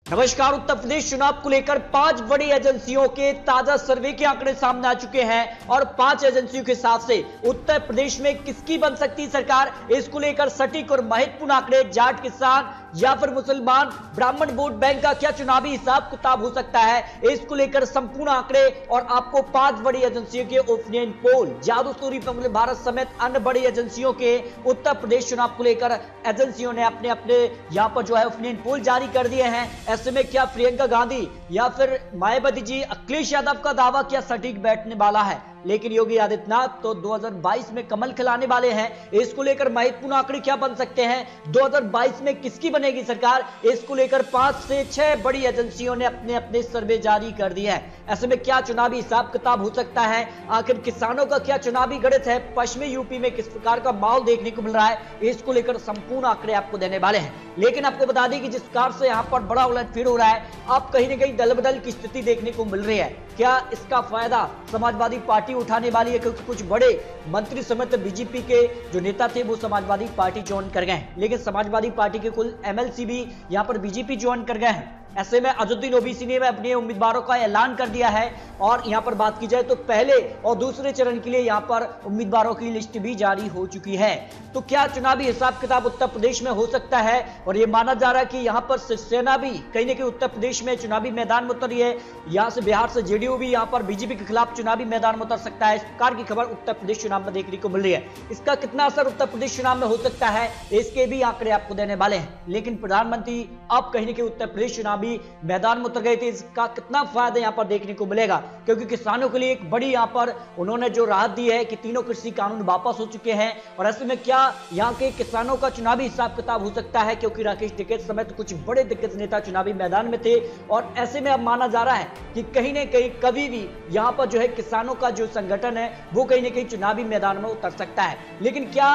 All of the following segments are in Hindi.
नमस्कार। उत्तर प्रदेश चुनाव को लेकर 5 बड़ी एजेंसियों के ताजा सर्वे के आंकड़े सामने आ चुके हैं और 5 एजेंसियों के हिसाब से उत्तर प्रदेश में किसकी बन सकती है सरकार, इसको लेकर सटीक और महत्वपूर्ण आंकड़े जाट किसान या फिर मुसलमान ब्राह्मण वोट बैंक का क्या चुनावी हिसाब किताब हो सकता है, इसको लेकर संपूर्ण आंकड़े और आपको 5 बड़ी एजेंसियों के ओपिनियन पोल, जादू स्टोरी पब्लिक भारत समेत अन्य बड़ी एजेंसियों के उत्तर प्रदेश चुनाव को लेकर एजेंसियों ने अपने अपने यहां पर जो है ओपिनियन पोल जारी कर दिए हैं। ऐसे में क्या प्रियंका गांधी या फिर मायावती जी अखिलेश यादव का दावा क्या सटीक बैठने वाला है, लेकिन योगी आदित्यनाथ तो 2022 में कमल खिलाने वाले हैं। इसको लेकर महत्वपूर्ण आंकड़े क्या बन सकते हैं, 2022 में किसकी बनेगी सरकार, इसको लेकर 5 से 6 बड़ी एजेंसियों ने अपने अपने सर्वे जारी कर दिए हैं। ऐसे में क्या चुनावी हिसाब किताब हो सकता है, आखिर किसानों का क्या चुनावी गणित है, पश्चिमी यूपी में किस प्रकार का माहौल देखने को मिल रहा है, इसको लेकर संपूर्ण आंकड़े आपको देने वाले हैं। लेकिन आपको बता दें कि जिस प्रकार से यहाँ पर बड़ा उलटफेर हो रहा है, अब कहीं ना कहीं दल बदल की स्थिति देखने को मिल रही है। क्या इसका फायदा समाजवादी पार्टी उठाने वाली है, क्योंकि कुछ बड़े मंत्री समेत बीजेपी के जो नेता थे वो समाजवादी पार्टी ज्वाइन कर गए हैं, लेकिन समाजवादी पार्टी के कुल एमएलसी भी यहां पर बीजेपी ज्वाइन कर गए हैं। ऐसे में अजुद्दीन ओवैसी ने अपने उम्मीदवारों का ऐलान कर दिया है और यहां पर बात की जाए तो पहले और दूसरे चरण के लिए यहां पर उम्मीदवारों की लिस्ट भी जारी हो चुकी है। तो क्या चुनावी हिसाब किताब उत्तर प्रदेश में हो सकता है, और यह माना जा रहा है कि यहां पर शिवसेना भी कहीं ना कहीं उत्तर प्रदेश में चुनावी मैदान में उतर रही है, यहां से बिहार से जेडीयू भी यहां पर बीजेपी के खिलाफ चुनावी मैदान में उतर सकता है। इस प्रकार की खबर उत्तर प्रदेश चुनाव में देखने को मिल रही है। इसका कितना असर उत्तर प्रदेश चुनाव में हो सकता है, इसके भी आंकड़े आपको देने वाले हैं। लेकिन प्रधानमंत्री अब कहीं ना कहीं उत्तर प्रदेश चुनावी मैदान में उतर गए थे, इसका कितना फायदा यहां पर देखने को मिलेगा, क्योंकि किसानों के लिए एक बड़ी यहां पर उन्होंने जो राहत दी है कि तीनों कृषि कानून वापस हो चुके हैं। और ऐसे में क्या यहां के किसानों का चुनावी हिसाब किताब हो सकता है, क्योंकि राकेश टिकैत समेत कुछ बड़े दिग्गज नेता चुनावी मैदान में थे और ऐसे में अब माना जा रहा है कि कहीं ना कहीं कभी भी यहां पर जो है किसानों का जो संगठन है वो कहीं ना कहीं चुनावी मैदान में उतर सकता है। लेकिन क्या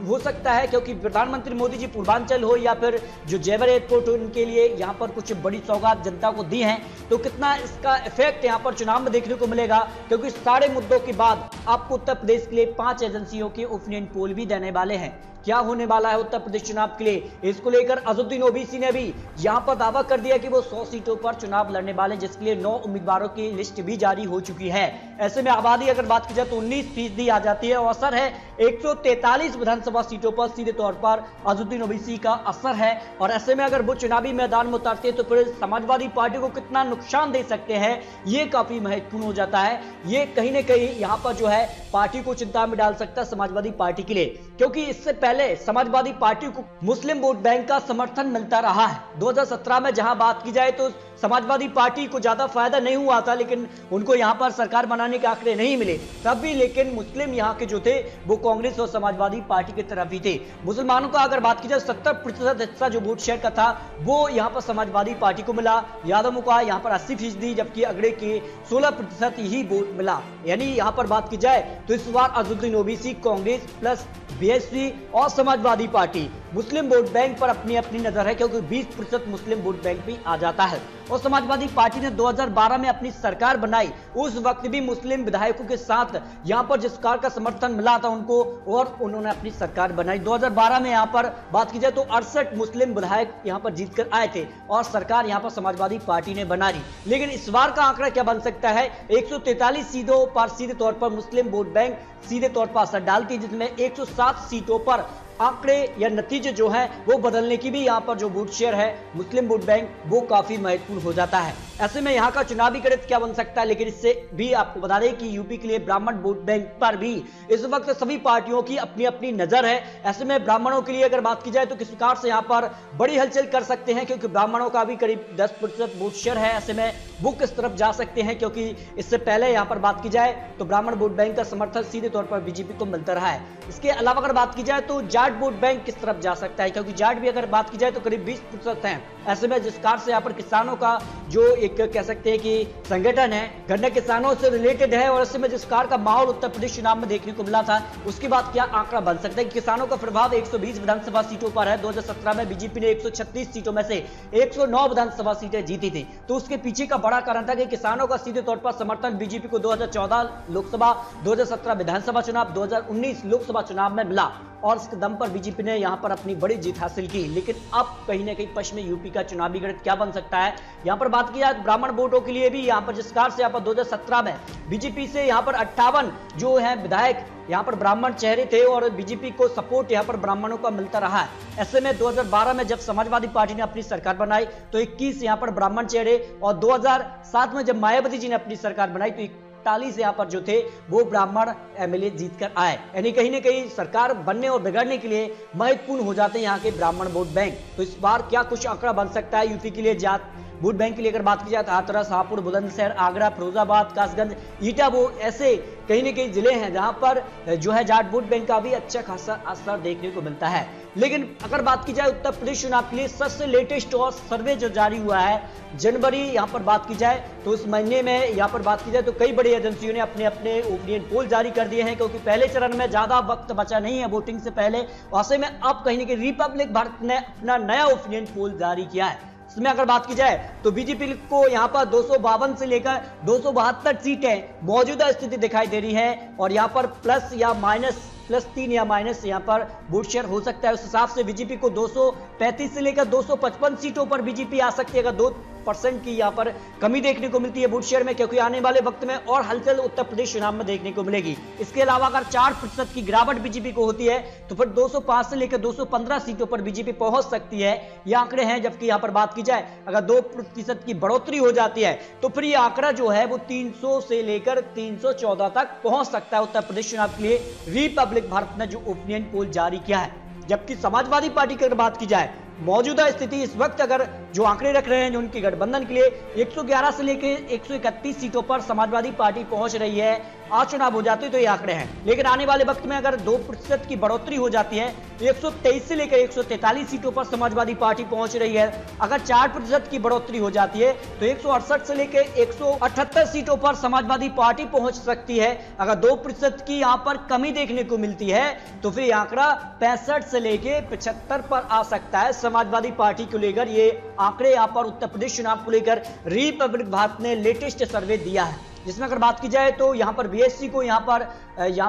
हो सकता है, क्योंकि प्रधानमंत्री मोदी जी पूर्वांचल हो या फिर जो जेवर एयरपोर्ट हो, उनके लिए यहां पर कुछ बड़ी सौगात जनता को दी है, तो कितना इसका इफेक्ट यहां पर चुनाव में देखने को मिलेगा, क्योंकि सारे मुद्दों के बाद आपको उत्तर प्रदेश के लिए 5 एजेंसियों के ओपिनियन पोल भी देने वाले हैं। क्या होने वाला है उत्तर प्रदेश चुनाव के लिए, इसको लेकर अजुद्दीन ओवैसी ने भी यहां पर दावा कर दिया कि वो 100 सीटों पर चुनाव लड़ने वाले, जिसके लिए 9 उम्मीदवारों की लिस्ट भी जारी हो चुकी है। ऐसे में आबादी अगर बात की जाए तो 19% आ जाती है और असर है 143 विधानसभा सीटों पर सीधे तौर पर अजुद्दीन ओवैसी का असर है। और ऐसे में अगर वो चुनावी मैदान में उतरते हैं तो फिर समाजवादी पार्टी को कितना नुकसान दे सकते हैं, ये काफी महत्वपूर्ण हो जाता है। ये कहीं ना कहीं यहां पर जो है पार्टी को चिंता में डाल सकता है समाजवादी पार्टी के लिए, क्योंकि इससे पहले समाजवादी पार्टी को मुस्लिम वोट बैंक का समर्थन मिलता रहा है। 2017 में जहां बात की जाए तो समाजवादी पार्टी को ज्यादा फायदा नहीं हुआ था, लेकिन उनको यहां पर सरकार बनाने के आंकड़े नहीं मिले तब भी, लेकिन मुस्लिम यहां के जो थे वो कांग्रेस और समाजवादी पार्टी की तरफ ही थे। मुसलमानों का अगर बात की जाए 70% हिस्सा जो वोट शेयर का था वो यहां पर समाजवादी पार्टी को मिला, यादवों का यहां पर 80%, जबकि अगड़े के 16% ही वोट मिला। यानी यहां पर बात की जाए तो इस बार अजुद्दीन ओवैसी, कांग्रेस प्लस बीएसपी और समाजवादी पार्टी मुस्लिम वोट बैंक पर अपनी अपनी नजर है, क्योंकि 20% मुस्लिम वोट बैंक भी आ जाता है। और समाजवादी पार्टी ने 2012 में अपनी सरकार बनाई, उस वक्त भी मुस्लिम विधायकों के साथ यहां पर जिस कार का समर्थन मिला था उनको, और उन्होंने अपनी सरकार बनाई। 2012 में यहां पर बात की जाए तो 68 मुस्लिम विधायक यहां पर जीतकर आए थे और सरकार यहां पर समाजवादी पार्टी ने बना ली। लेकिन इस बार का आंकड़ा क्या बन सकता है, 143 सीटों पर सीधे तौर पर मुस्लिम वोट बैंक सीधे तौर पर असर डालती है, जिसमें 107 सीटों पर आंकड़े या नतीजे जो है वो बदलने की भी यहां पर जो वोट शेयर है मुस्लिम वोट बैंक वो काफी महत्वपूर्ण हो जाता है। ऐसे में यहां का चुनावी गणित क्या बन सकता है, लेकिन इससे भी आपको बता दें कि यूपी के लिए ब्राह्मण वोट बैंक पर भी इस वक्त सभी पार्टियों की अपनी अपनी नजर है। ऐसे में ब्राह्मणों के लिए अगर बात की जाए तो किस प्रकार से यहां पर बड़ी हलचल कर सकते हैं, क्योंकि ब्राह्मणों का भी करीब 10% वोट शेयर है। ऐसे में वो किस तरफ जा सकते हैं, क्योंकि इससे पहले यहां पर बात की जाए तो ब्राह्मण वोट बैंक का समर्थन सीधे तौर पर बीजेपी को मिलता रहा है। इसके अलावा अगर बात की जाए तो जाट वोट बैंक किस तरफ जा सकता है, क्योंकि जाट भी अगर बात की जाए तो करीब 20% है। ऐसे में जिस कार से यहाँ पर किसानों का जो एक कह सकते हैं कि संगठन है गन्ना किसानों से रिलेटेड है, और ऐसे में जिस कार का माहौल उत्तर प्रदेश चुनाव में देखने को मिला था, उसके बाद क्या आंकड़ा बन सकता है कि किसानों का प्रभाव 120 विधानसभा सीटों पर है। 2017 में बीजेपी ने 136 सीटों में से 109 विधानसभा सीटें जीती थी, तो उसके पीछे का बड़ा कारण था कि किसानों का सीधे तौर पर समर्थन बीजेपी को 2014 लोकसभा, 2017 विधानसभा चुनाव, 2019 लोकसभा चुनाव में मिला। और इसके दम पर बीजेपी ने यहां पर अपनी बड़ी जीत हासिल की। लेकिन अब कहीं ना कहीं पश्चिमी यूपी का चुनावी गणित क्या बन सकता है, यहां पर बात की जाए तो ब्राह्मण वोटों के लिए भी यहां पर जिस प्रकार से यहां पर 2017 में बीजेपी से यहां पर 58 जो है विधायक यहां पर ब्राह्मण चेहरे थे और बीजेपी को सपोर्ट यहां पर ब्राह्मणों का मिलता रहा है। ऐसे में 2012 में जब समाजवादी पार्टी ने अपनी सरकार बनाई तो 21 यहां पर ब्राह्मण चेहरे, और 2007 में जब मायावती जी ने अपनी सरकार बनाई तो 41 यहां पर जो थे वो ब्राह्मण एमएलए जीतकर आए। यानी कहीं ना कहीं सरकार बनने और बिगड़ने के लिए महत्वपूर्ण हो जाते हैं यहाँ के ब्राह्मण वोट बैंक। तो इस बार क्या कुछ आंकड़ा बन सकता है यूपी के लिए जात वोट बैंक के लिए? अगर बात की जाए तो हाथरस, हापुड़, बुलंदशहर, आगरा, फिरोजाबाद, कासगंज, ईटा, वो ऐसे कहीं न कहीं जिले हैं जहां पर जो है जाट वोट बैंक का भी अच्छा खासा असर देखने को मिलता है। लेकिन अगर बात की जाए उत्तर प्रदेश चुनाव के लिए सबसे लेटेस्ट और सर्वे जो जारी हुआ है जनवरी, यहां पर बात की जाए तो इस महीने में यहां पर बात की जाए तो कई बड़ी एजेंसियों ने अपने अपने ओपिनियन पोल जारी कर दिए हैं, क्योंकि पहले चरण में ज्यादा वक्त बचा नहीं है वोटिंग से पहले। ऐसे में अब कहीं न कहीं रिपब्लिक भारत ने अपना नया ओपिनियन पोल जारी किया है। इसमें अगर बात की जाए तो बीजेपी को यहां पर 252 से लेकर 272 सीटें मौजूदा स्थिति दिखाई दे रही है, और यहां पर +3 या माइनस यहां पर वोट शेयर हो सकता है। उस हिसाब से बीजेपी को 235 से लेकर 255 सीटों पर बीजेपी आ सकती है अगर 2% की यहां पर कमी देखने को मिलती है वोट शेयर में, क्योंकि आने वाले वक्त में और हलचल उत्तर प्रदेश चुनाव में देखने को मिलेगी। इसके अलावा अगर 4% की गिरावट बीजेपी को होती है तो फिर 205 से लेकर 215 सीटों पर बीजेपी पहुंच सकती है, ये आंकड़े हैं। जबकि यहां पर बात की जाए अगर 2% की बढ़ोतरी हो जाती है तो फिर ये आंकड़ा जो है वो 300 से लेकर 314 तक पहुंच सकता है उत्तर प्रदेश चुनाव के लिए रिपब्लिक भारत ने जो ओपिनियन पोल जारी किया है। जबकि समाजवादी पार्टी की अगर बात की जाए मौजूदा स्थिति इस वक्त अगर जो आंकड़े रख रहे हैं जो उनके गठबंधन के लिए 111 से लेकर 131 सीटों पर समाजवादी पार्टी पहुंच रही है। आज चुनाव हो जाते तो ये आंकड़े हैं, लेकिन आने वाले वक्त में अगर 2% की बढ़ोतरी हो जाती है तो 123 से लेकर 143 सीटों पर समाजवादी पार्टी पहुंच रही है। अगर 4% की बढ़ोतरी हो जाती है तो 168 से लेकर 178 सीटों पर समाजवादी पार्टी पहुंच सकती है। अगर 2% की यहां पर कमी देखने को मिलती है तो फिर यह आंकड़ा 65 से लेकर 75 पर आ सकता है समाजवादी पार्टी को लेकर। ये आंकड़े यहां पर उत्तर प्रदेश चुनाव को लेकर रिपब्लिक भारत ने लेटेस्ट सर्वे दिया है, जिसमें अगर बात की जाए तो यहां पर बीएसपी को यहां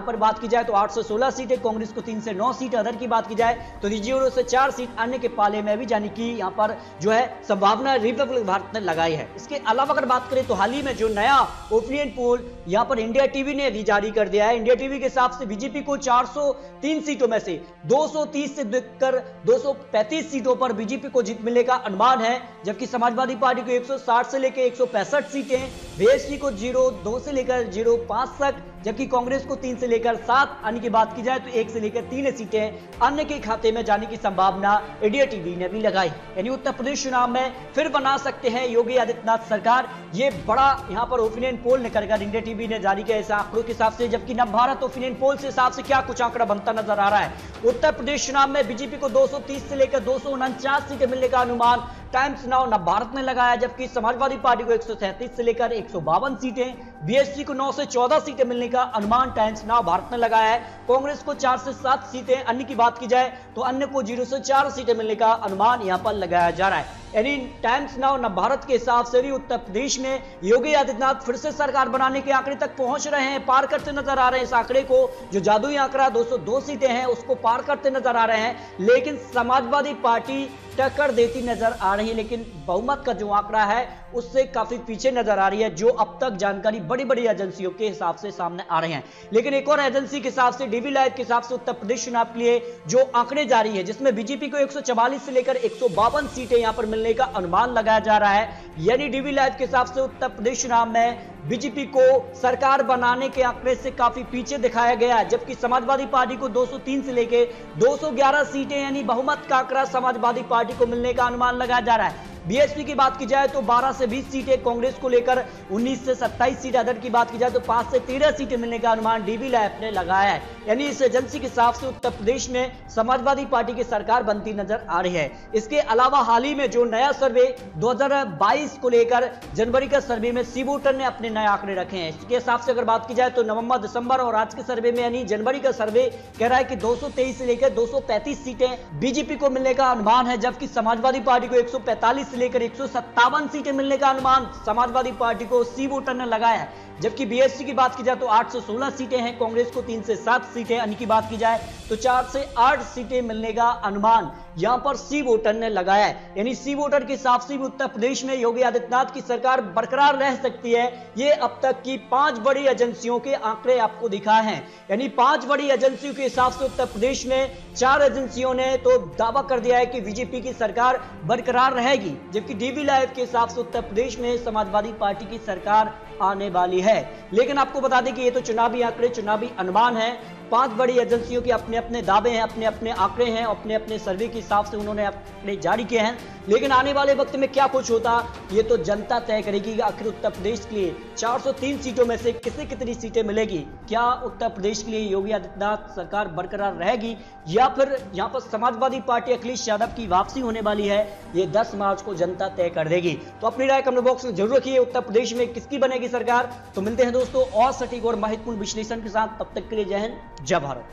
पर बात की जाए तो 8 से 16 सीटें, कांग्रेस को 3 से 9 सीट, अदर की बात की जाए तो रिज्यूरो से 4 सीट अन्य के पाले में भी जाने की यहां पर जो है संभावना रिपब्लिक भारत ने लगाई है। इसके अलावा अगर बात करें तो हाल ही में जो नया ओपिनियन पोल यहां पर इंडिया टीवी ने जारी कर दिया है, इंडिया टीवी के हिसाब से बीजेपी को 403 सीटों में से 230 से देखकर 235 सीटों पर बीजेपी को जीत मिलने का अनुमान है। जबकि समाजवादी पार्टी को 160 से लेकर 165 सीटें, बीएसपी को 0.2 से लेकर 0.5 तक, जबकि कांग्रेस को 3 से लेकर 7, अन्य की बात की जाए तो 1 से लेकर 3 सीटें अन्य के खाते में जाने की संभावना इंडिया टीवी ने भी लगाई। यानी उत्तर प्रदेश चुनाव में फिर बना सकते हैं योगी आदित्यनाथ सरकार। ये बड़ा यहां पर ओपिनियन पोल निकलकर इंडिया टीवी ने जारी किया इस आंकड़ों के हिसाब से। जबकि नवभारत ओपिनियन पोल से हिसाब से क्या कुछ आंकड़ा बनता नजर आ रहा है। उत्तर प्रदेश चुनाव में बीजेपी को 230 से लेकर 249 सीटें मिलने का अनुमान टाइम्स नाउ नवभारत ने लगाया। जबकि समाजवादी पार्टी को 137 से लेकर 152 सीटें, बीएसपी को 9 से 14 सीटें मिलने का अनुमान टाइम्स नाउ भारत ने लगाया है। कांग्रेस को 4 से 7 सीटें, अन्य की बात की जाए तो अन्य को 0 से 4 सीटें मिलने का अनुमान यहां पर लगाया जा रहा है। यानी टाइम्स नाउ नवभारत के हिसाब से भी उत्तर प्रदेश में योगी आदित्यनाथ फिर से सरकार बनाने के आंकड़े तक पहुंच रहे हैं, पार करते नजर आ रहे हैं। इस आंकड़े को जो जादुई आंकड़ा 202 सीटें हैं उसको पार करते नजर आ रहे हैं, लेकिन समाजवादी पार्टी टक्कर देती नजर आ रही है। लेकिन बहुमत का जो आंकड़ा है उससे काफी पीछे नजर आ रही है, जो अब तक जानकारी बड़ी बड़ी एजेंसियों के हिसाब से सामने आ रहे हैं। लेकिन एक और एजेंसी के हिसाब से डीवी लाइव के हिसाब से उत्तर प्रदेश चुनाव के लिए जो आंकड़े जारी है, जिसमें बीजेपी को 144 से लेकर 152 सीटें यहां पर मिलने का अनुमान लगाया जा रहा है। यानी डीवी लाइव के हिसाब से उत्तर प्रदेश चुनाव में बीजेपी को सरकार बनाने के आंकड़े से काफी पीछे दिखाया गया है। जबकि समाजवादी पार्टी को 203 से लेकर 211 सीटें यानी बहुमत का आंकड़ा समाजवादी पार्टी को मिलने का अनुमान लगाया जा रहा है। बीएसपी की बात की जाए तो 12 से 20 सीटें, कांग्रेस को लेकर 19 से 27 सीटें, अदर की बात की जाए तो 5 से 13 सीटें मिलने का अनुमान डीवी लैब ने लगाया है। यानी इस एजेंसी के हिसाब से उत्तर प्रदेश में समाजवादी पार्टी की सरकार बनती नजर आ रही है। इसके अलावा हाल ही में जो नया सर्वे 2022 को लेकर जनवरी का सर्वे में सी वोटर ने अपने नए आंकड़े रखे हैं। इसके हिसाब से अगर बात की जाए तो नवंबर, दिसंबर और आज के सर्वे में यानी जनवरी का सर्वे कह रहा है कि 223 से लेकर 235 सीटें बीजेपी को मिलने का अनुमान है। जबकि समाजवादी पार्टी को 145 से लेकर 157 सीटें मिलने का अनुमान समाजवादी पार्टी को सी वोटर ने लगाया है। जबकि बीएसपी की बात की जाए तो 816 सीटें हैं, कांग्रेस को 3 से 7 सीटें, अन्य की बात की जाए तो 4 से 8 सीटें मिलने का अनुमान यहां पर सी वोटर ने लगाया है। यानी सी वोटर के हिसाब से भी उत्तर प्रदेश में योगी आदित्यनाथ की सरकार बरकरार रह सकती है। ये अब तक की 5 बड़ी एजेंसियों के आंकड़े आपको दिखाए हैं। यानी 5 बड़ी एजेंसियों के हिसाब से उत्तर प्रदेश में 4 एजेंसियों ने तो दावा कर दिया है कि बीजेपी की सरकार बरकरार रहेगी, जबकि डीवी लाइव के हिसाब से उत्तर प्रदेश में समाजवादी पार्टी की सरकार आने वाली है। लेकिन आपको बता दें कि ये तो चुनावी आंकड़े, चुनावी अनुमान है। 5 बड़ी एजेंसियों के अपने अपने दावे हैं, अपने अपने आंकड़े हैं, अपने अपने सर्वे के हिसाब से उन्होंने आंकड़े जारी किए हैं। लेकिन आने वाले वक्त में क्या कुछ होता ये तो जनता तय करेगी कि आखिर उत्तर प्रदेश के लिए 403 सीटों में से किसे कितनी सीटें मिलेगी। क्या उत्तर प्रदेश के लिए योगी आदित्यनाथ सरकार बरकरार रहेगी या फिर यहां पर समाजवादी पार्टी अखिलेश यादव की वापसी होने वाली है, ये 10 मार्च को जनता तय कर देगी। तो अपनी राय कमेंट बॉक्स में जरूर रखिए। उत्तर प्रदेश में किसकी बनेगी सरकार। तो मिलते हैं दोस्तों और सटीक और महत्वपूर्ण विश्लेषण के साथ, तब तक के लिए जय हिंद, जय भारत।